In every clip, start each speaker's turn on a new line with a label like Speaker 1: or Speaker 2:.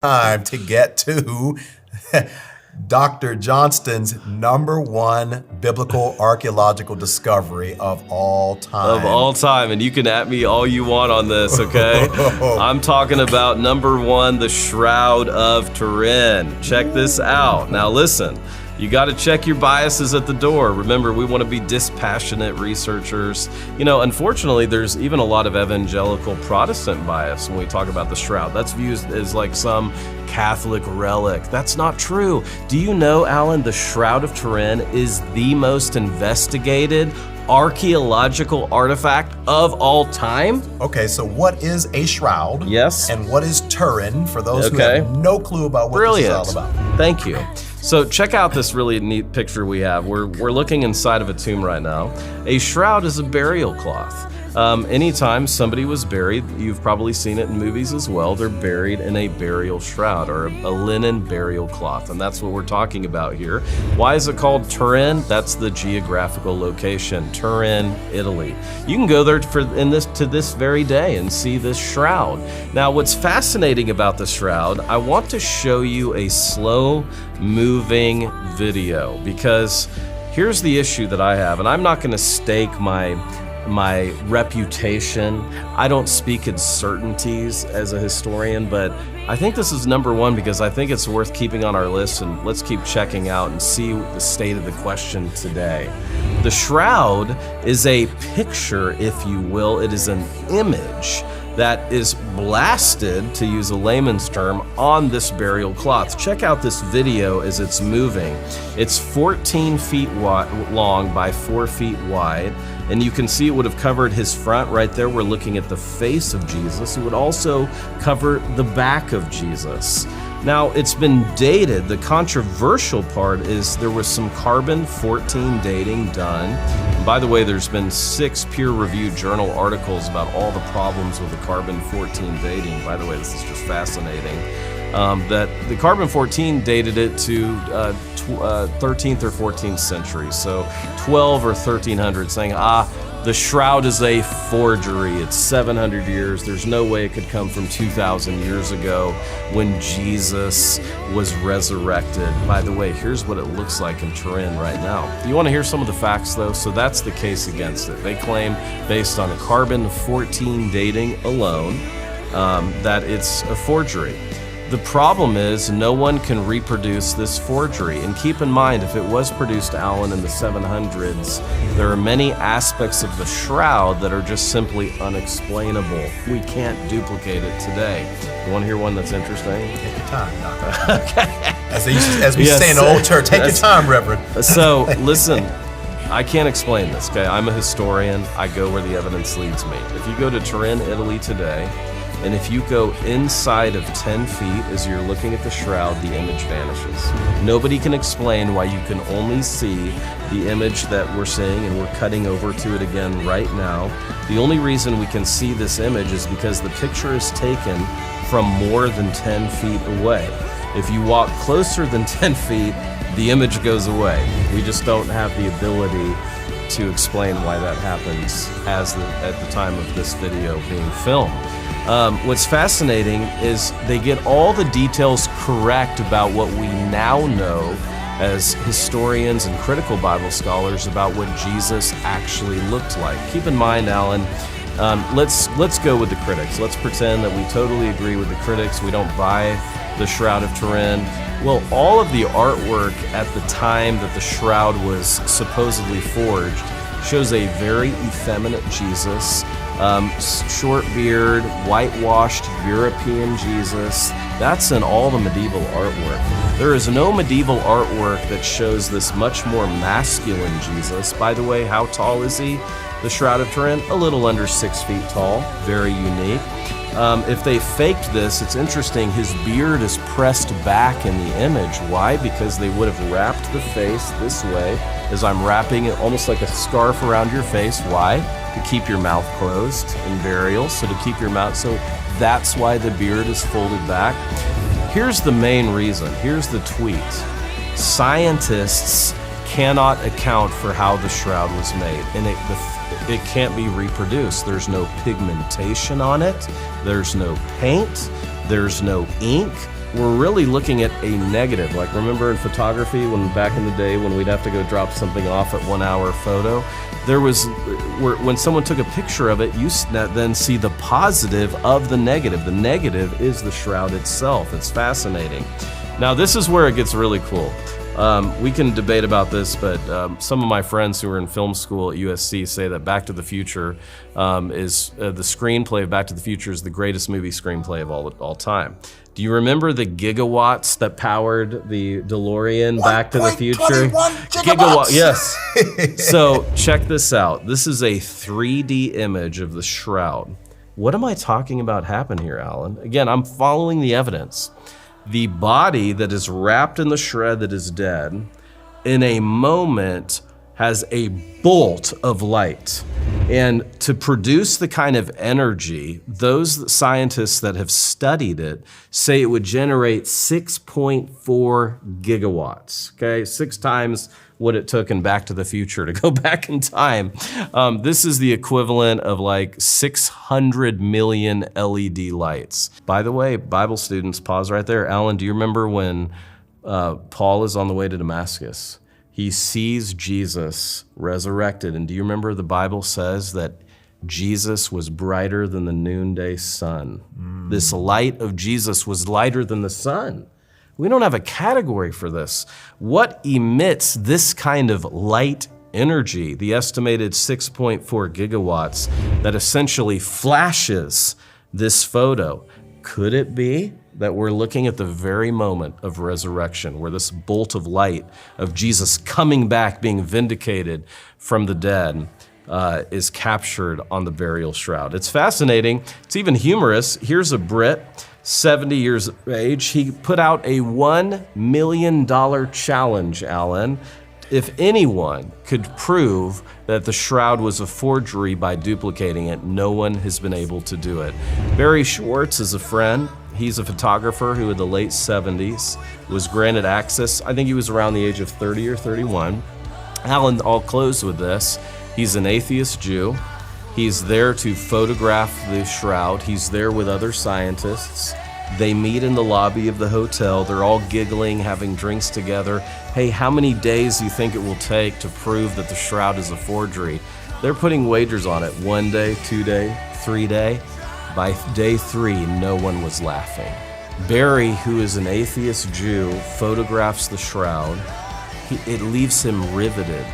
Speaker 1: time to get to Dr. Johnston's #1 biblical archaeological discovery of all time.
Speaker 2: Of all time, and you can at me all you want on this, okay? I'm talking about #1, the Shroud of Turin. Check this out. Now listen, you got to check your biases at the door. Remember, we want to be dispassionate researchers. You know, unfortunately, there's even a lot of evangelical Protestant bias when we talk about the Shroud. That's viewed as like some Catholic relic. That's not true. Do you know, Alan, the Shroud of Turin is the most investigated archaeological artifact of all time?
Speaker 1: Okay, so what is a shroud?
Speaker 2: Yes.
Speaker 1: And what is Turin, for those who have no clue about what this is all about?
Speaker 2: Thank you. So check out this really neat picture we have. We're looking inside of a tomb right now. A shroud is a burial cloth. Anytime somebody was buried, you've probably seen it in movies as well, they're buried in a burial shroud or a linen burial cloth, and that's what we're talking about here. Why is it called Turin? That's the geographical location, Turin, Italy. You can go there to this very day and see this shroud. Now, what's fascinating about the shroud, I want to show you a slow-moving video, because here's the issue that I have, and I'm not going to stake my reputation. I don't speak in certainties as a historian, but I think this is #1 because I think it's worth keeping on our list, and let's keep checking out and see the state of the question today. The shroud is a picture, if you will. It is an image that is blasted, to use a layman's term, on this burial cloth. Check out this video as it's moving. It's 14 feet long by 4 feet wide, and you can see it would have covered his front right there. We're looking at the face of Jesus. It would also cover the back of Jesus. Now, it's been dated. The controversial part is there was some carbon-14 dating done. And by the way, there's been 6 peer-reviewed journal articles about all the problems with the carbon-14 dating. By the way, this is just fascinating. That the carbon-14 dated it to 13th or 14th century, so 12 or 1300, saying, the shroud is a forgery. It's 700 years. There's no way it could come from 2,000 years ago when Jesus was resurrected. By the way, here's what it looks like in Turin right now. You want to hear some of the facts, though? So that's the case against it. They claim, based on carbon-14 dating alone, that it's a forgery. The problem is no one can reproduce this forgery. And keep in mind, if it was produced, Alan, in the 700s, there are many aspects of the shroud that are just simply unexplainable. We can't duplicate it today. You want to hear one that's interesting?
Speaker 1: Take your time, Doctor. Okay. As we say in the old church, take your time, Reverend.
Speaker 2: So, listen, I can't explain this, okay? I'm a historian. I go where the evidence leads me. If you go to Turin, Italy today, and if you go inside of 10 feet as you're looking at the shroud, the image vanishes. Nobody can explain why you can only see the image that we're seeing, and we're cutting over to it again right now. The only reason we can see this image is because the picture is taken from more than 10 feet away. If you walk closer than 10 feet, the image goes away. We just don't have the ability to explain why that happens at the time of this video being filmed. What's fascinating is they get all the details correct about what we now know as historians and critical Bible scholars about what Jesus actually looked like. Keep in mind, Alan, let's go with the critics. Let's pretend that we totally agree with the critics. We don't buy the Shroud of Turin. Well, all of the artwork at the time that the shroud was supposedly forged shows a very effeminate Jesus. Short beard, whitewashed European Jesus. That's in all the medieval artwork. There is no medieval artwork that shows this much more masculine Jesus. By the way, how tall is he? The Shroud of Turin? A little under 6 feet tall. Very unique. If they faked this, it's interesting, his beard is pressed back in the image. Why? Because they would have wrapped the face this way, as I'm wrapping it almost like a scarf around your face. Why? To keep your mouth closed in burial, so to keep your mouth, so that's why the beard is folded back. Here's the main reason. Here's the tweet. Scientists cannot account for how the shroud was made, and it can't be reproduced. There's no pigmentation on it, there's no paint, there's no ink, we're really looking at a negative. Like, remember in photography, when back in the day when we'd have to go drop something off at 1 hour photo, there was, when someone took a picture of it, you then see the positive of the negative. The negative is the shroud itself. It's fascinating. Now, this is where it gets really cool. We can debate about this, but some of my friends who are in film school at USC say that Back to the Future is the screenplay of Back to the Future is the greatest movie screenplay of all time. Do you remember the gigawatts that powered the DeLorean Back to the Future?
Speaker 1: Gigawatts.
Speaker 2: Yes. So check this out. This is a 3D image of the Shroud. What am I talking about happen here, Alan? Again, I'm following the evidence. The body that is wrapped in the shred that is dead, in a moment, has a bolt of light. And to produce the kind of energy, those scientists that have studied it say it would generate 6.4 gigawatts, okay? 6 times what it took in Back to the Future to go back in time. This is the equivalent of like 600 million LED lights. By the way, Bible students, pause right there. Alan, do you remember when Paul is on the way to Damascus? He sees Jesus resurrected, and do you remember the Bible says that Jesus was brighter than the noonday sun? This light of Jesus was lighter than the sun. We don't have a category for this. What emits this kind of light energy, the estimated 6.4 gigawatts that essentially flashes this photo? Could it be that we're looking at the very moment of resurrection, where this bolt of light of Jesus coming back, being vindicated from the dead, is captured on the burial shroud? It's fascinating. It's even humorous. Here's a Brit, 70 years of age. He put out a $1 million challenge, Alan. If anyone could prove that the shroud was a forgery by duplicating it, no one has been able to do it. Barry Schwartz is a friend. He's a photographer who in the late 70s was granted access. I think he was around the age of 30 or 31. Alan, I'll close with this. He's an atheist Jew. He's there to photograph the shroud. He's there with other scientists. They meet in the lobby of the hotel. They're all giggling, having drinks together. Hey, how many days do you think it will take to prove that the shroud is a forgery? They're putting wagers on it. 1 day, 2 day, 3 day. By day 3, no one was laughing. Barry, who is an atheist Jew, photographs the shroud. It leaves him riveted.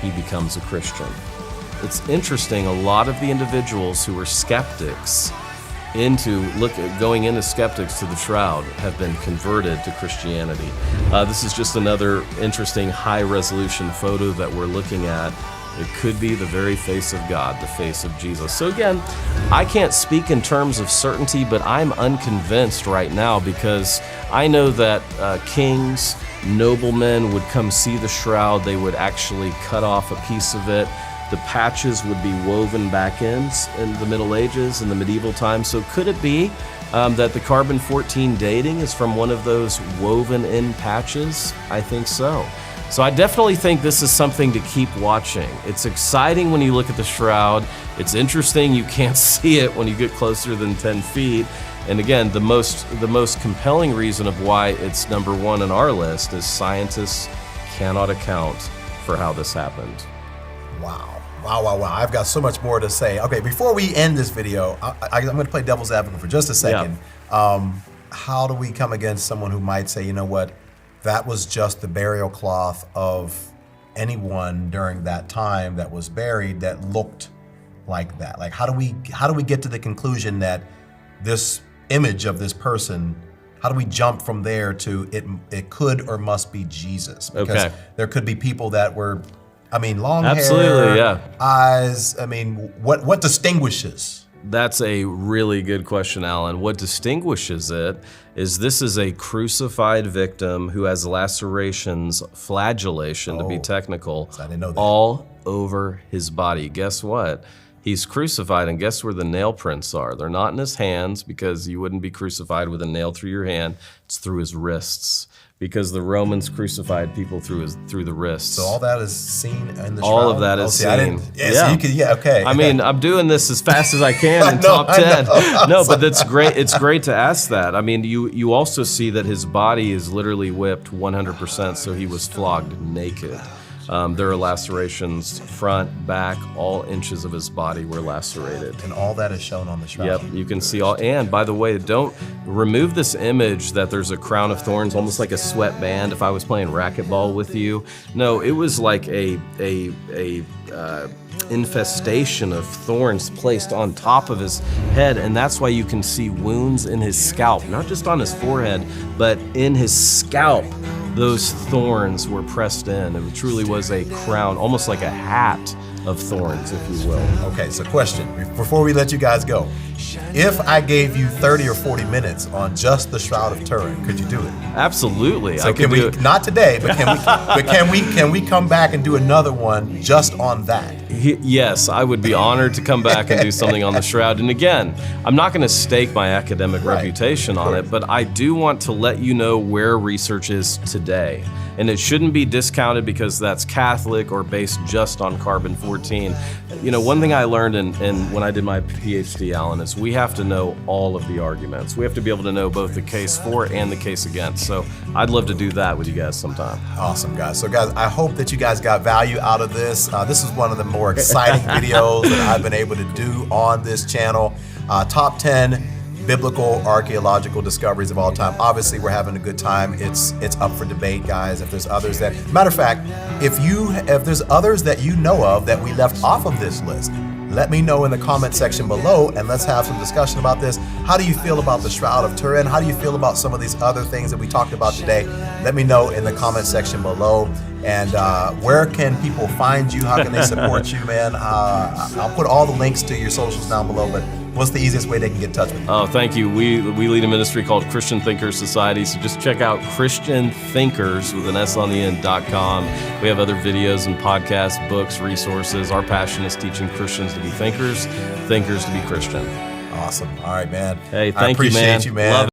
Speaker 2: He becomes a Christian. It's interesting, a lot of the individuals who were skeptics going into skeptics to the shroud have been converted to Christianity. This is just another interesting high-resolution photo that we're looking at. It could be the very face of God, the face of Jesus. So again, I can't speak in terms of certainty, but I'm unconvinced right now because I know that kings, noblemen would come see the shroud. They would actually cut off a piece of it. The patches would be woven back in the Middle Ages, in the medieval times. So could it be that the carbon-14 dating is from one of those woven-in patches? I think so. So I definitely think this is something to keep watching. It's exciting when you look at the shroud. It's interesting you can't see it when you get closer than 10 feet. And again, the most compelling reason of why it's number 1 on our list is scientists cannot account for how this happened.
Speaker 1: Wow. I've got so much more to say. Okay, before we end this video, I'm going to play devil's advocate for just a second. Yeah. How do we come against someone who might say, you know what, that was just the burial cloth of anyone during that time that was buried that looked like that? Like, how do we get to the conclusion that this image of this person, how do we jump from there to it could or must be Jesus? Because there could be people that were, long hair, eyes. What distinguishes?
Speaker 2: That's a really good question, Alan. What distinguishes it is this is a crucified victim who has lacerations, flagellation to be technical,
Speaker 1: I didn't know that.
Speaker 2: all over his body. Guess what? He's crucified, and guess where the nail prints are? They're not in his hands, because you wouldn't be crucified with a nail through your hand. It's through his wrists, because the Romans crucified people through the wrists.
Speaker 1: So all that is seen in the Shroud?
Speaker 2: All of that is seen.
Speaker 1: So you can, okay.
Speaker 2: I mean, I'm doing this as fast as I can in top 10. No, but that's great. It's great to ask that. I mean, you also see that his body is literally whipped 100%, so he was flogged naked. There are lacerations, front, back, all inches of his body were lacerated.
Speaker 1: And all that is shown on the Shroud.
Speaker 2: Yep, you can see all, and by the way, don't remove this image that there's a crown of thorns, almost like a sweatband if I was playing racquetball with you. No, it was like a infestation of thorns placed on top of his head, and that's why you can see wounds in his scalp, not just on his forehead, but in his scalp. Those thorns were pressed in. It truly was a crown, almost like a hat of thorns, if you will.
Speaker 1: Okay, so question, before we let you guys go. If I gave you 30 or 40 minutes on just the Shroud of Turin, could you do it?
Speaker 2: Absolutely.
Speaker 1: So can we, not today, but can we come back and do another one just on that?
Speaker 2: Yes, I would be honored to come back and do something on the Shroud. And again, I'm not going to stake my academic reputation on it, but I do want to let you know where research is today. And it shouldn't be discounted because that's Catholic or based just on carbon-14. You know, one thing I learned when I did my PhD, Alan, is we have to know all of the arguments. We have to be able to know both the case for and the case against. So I'd love to do that with you guys sometime.
Speaker 1: Awesome, guys. So guys, I hope that you guys got value out of this. This is one of the more exciting videos that I've been able to do on this channel. Top 10 biblical archaeological discoveries of all time. Obviously, we're having a good time. It's up for debate, guys. If there's others that, matter of fact, if there's others that you know of that we left off of this list, let me know in the comment section below, and let's have some discussion about this. How do you feel about the Shroud of Turin? How do you feel about some of these other things that we talked about today? Let me know in the comment section below. And where can people find you? How can they support you, man? I'll put all the links to your socials down below, but what's the easiest way they can get in touch with you?
Speaker 2: Oh, thank you. We lead a ministry called Christian Thinkers Society, so just check out Christian Thinkers with an S on the end.com. We have other videos and podcasts, books, resources. Our passion is teaching Christians to be thinkers, thinkers to be Christian.
Speaker 1: Awesome. All right, man.
Speaker 2: Hey, thank you, man.
Speaker 1: I appreciate you, man.
Speaker 2: Love it.